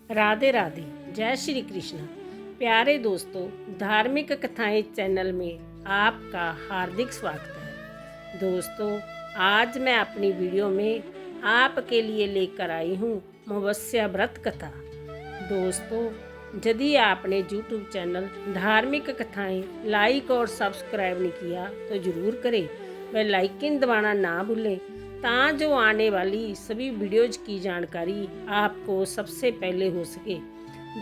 राधे राधे, जय श्री कृष्ण। प्यारे दोस्तों, धार्मिक कथाएं चैनल में आपका हार्दिक स्वागत है। दोस्तों, आज मैं अपनी वीडियो में आपके लिए लेकर आई हूँ अमावस्या व्रत कथा। दोस्तों, यदि आपने YouTube चैनल धार्मिक कथाएं लाइक और सब्सक्राइब नहीं किया तो ज़रूर करें। बेल आइकन दबाना ना भूलें जो आने वाली सभी वीडियोज की जानकारी आपको सबसे पहले हो सके।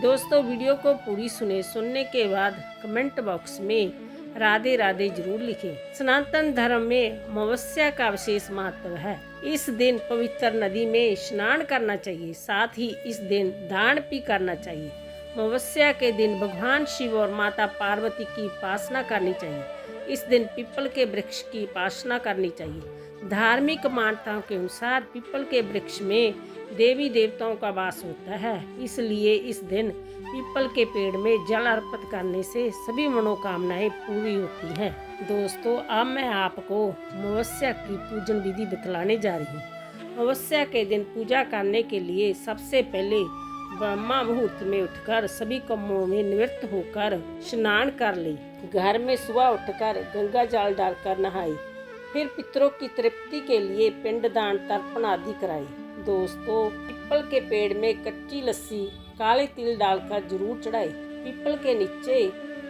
दोस्तों, वीडियो को पूरी सुनने के बाद कमेंट बॉक्स में राधे राधे जरूर लिखें। सनातन धर्म में अमावस्या का विशेष महत्व है। इस दिन पवित्र नदी में स्नान करना चाहिए, साथ ही इस दिन दान भी करना चाहिए। अमावस्या के दिन भगवान शिव और माता पार्वती की उपासना करनी चाहिए। इस दिन पीपल के वृक्ष की उपासना करनी चाहिए। धार्मिक मान्यताओं के अनुसार पीपल के वृक्ष में देवी देवताओं का वास होता है, इसलिए इस दिन पीपल के पेड़ में जल अर्पित करने से सभी मनोकामनाएं पूरी होती हैं। दोस्तों, अब मैं आपको अमावस्या की पूजन विधि बतलाने जा रही हूँ। अमावस्या के दिन पूजा करने के लिए सबसे पहले ब्रह्मा मुहूर्त में उठकर सभी कामों में निवृत्त होकर स्नान कर ले। घर में सुबह उठकर गंगा जल डालकर नहाए, फिर पितरों की तृप्ति के लिए पिंडदान, तर्पण आदि कराए। दोस्तों, पीपल के पेड़ में कच्ची लस्सी काले तिल डालकर जरूर चढ़ाए। पीपल के नीचे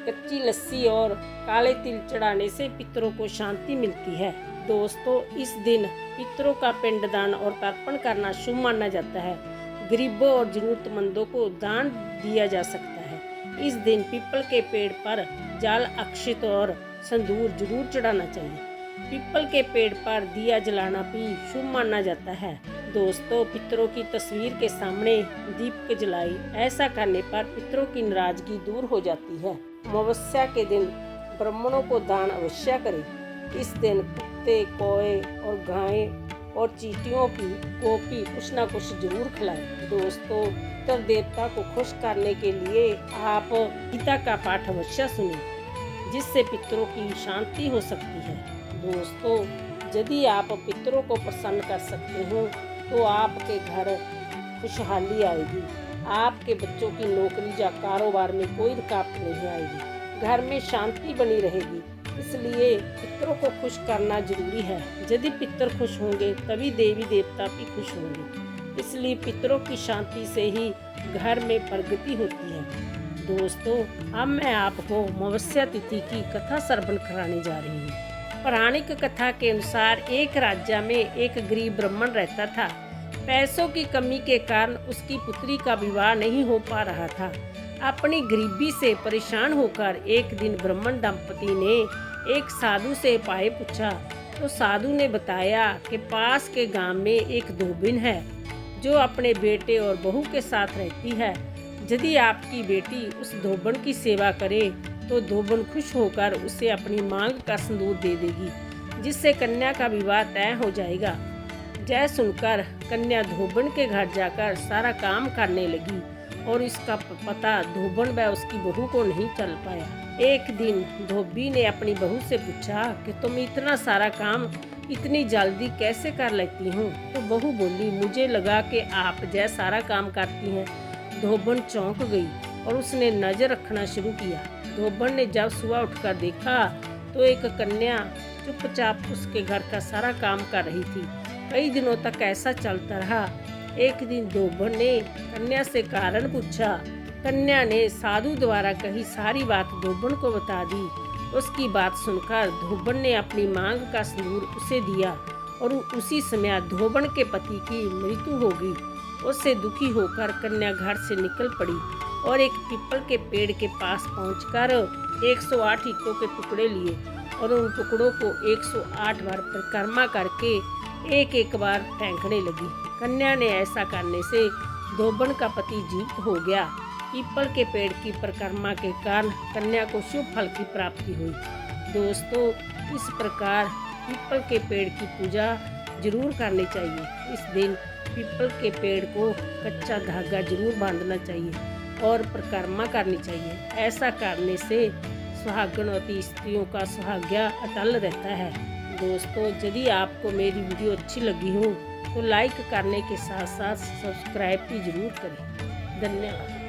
कच्ची लस्सी और काले तिल चढ़ाने से पितरों को शांति मिलती है। दोस्तों, इस दिन पितरों का पिंडदान और तर्पण करना शुभ माना जाता है। गरीबों और जरूरतमंदों को दान दिया जा सकता है। इस दिन पीपल के पेड़ पर जल, अक्षत और संदूर जरूर चढ़ाना चाहिए। पीपल के पेड़ पर दिया जलाना भी शुभ माना जाता है। दोस्तों, पितरों की तस्वीर के सामने दीपक जलाए। ऐसा करने पर पितरों की नाराजगी दूर हो जाती है। अमावस्या के दिन ब्राह्मणों को दान अवश्य करें। इस दिन कुत्ते, कौए और गायें और चींटियों को भी कुछ न कुछ जरूर खिलाएं। दोस्तों, पितर देवता को खुश करने के लिए आप गीता का पाठ अवश्य सुनें, जिससे पितरों की शांति हो सकती है। दोस्तों, यदि आप पितरों को प्रसन्न कर सकते हो तो आपके घर खुशहाली आएगी। आपके बच्चों की नौकरी या कारोबार में कोई रुकावट नहीं आएगी। घर में शांति बनी रहेगी। इसलिए पितरों को खुश करना जरूरी है। यदि पितर खुश होंगे तभी देवी देवता भी खुश होंगे। इसलिए पितरों की शांति से ही घर में प्रगति होती है। दोस्तों, अब मैं आपको अमावस्या तिथि की कथा श्रवण कराने जा रही हूँ। पौराणिक कथा के अनुसार एक राज्य में एक गरीब ब्राह्मण रहता था। पैसों की कमी के कारण उसकी पुत्री का विवाह नहीं हो पा रहा था। अपनी गरीबी से परेशान होकर एक दिन ब्राह्मण दंपति ने एक साधु से उपाय पूछा, तो साधु ने बताया कि पास के गांव में एक धोबिन है जो अपने बेटे और बहू के साथ रहती है। यदि आपकी बेटी उस धोबन की सेवा करे तो धोबन खुश होकर उसे अपनी मांग का सिंदूर दे देगी, जिससे कन्या का विवाह तय हो जाएगा। जय सुनकर कन्या धोबन के घर जाकर सारा काम करने लगी और इसका पता धोबन व उसकी बहू को नहीं चल पाया। एक दिन धोबी ने अपनी बहू से पूछा कि तुम इतना सारा काम इतनी जल्दी कैसे कर लेती हो? तो बहू बोली, मुझे लगा कि आप जैसा सारा काम करती हैं। धोबन चौंक गई और उसने नजर रखना शुरू किया। धोबन ने जब सुबह उठकर देखा तो एक कन्या चुपचाप उसके घर का सारा काम कर रही थी। कई दिनों तक ऐसा चलता रहा। एक दिन धोबन ने कन्या से कारण पूछा। कन्या ने साधु द्वारा कही सारी बात धोबन को बता दी। उसकी बात सुनकर धोबन ने अपनी मांग का सिंदूर उसे दिया और उसी समय धोबन के पति की मृत्यु हो गई। उससे दुखी होकर कन्या घर से निकल पड़ी और एक पीपल के पेड़ के पास पहुंचकर 108 ईंटों के टुकड़े लिए और उन टुकड़ों को 108 बार परिक्रमा करके एक एक बार फेंकने लगी। कन्या ने ऐसा करने से धोबन का पति जीवित हो गया। पीपल के पेड़ की परिक्रमा के कारण कन्या को शुभ फल की प्राप्ति हुई। दोस्तों, इस प्रकार पीपल के पेड़ की पूजा जरूर करनी चाहिए। इस दिन पीपल के पेड़ को कच्चा धागा जरूर बांधना चाहिए और परिक्रमा करनी चाहिए। ऐसा करने से सुहागनवती स्त्रियों का सौभाग्य अटल रहता है। दोस्तों, यदि आपको मेरी वीडियो अच्छी लगी हो तो लाइक करने के साथ साथ सब्सक्राइब भी जरूर करें। धन्यवाद।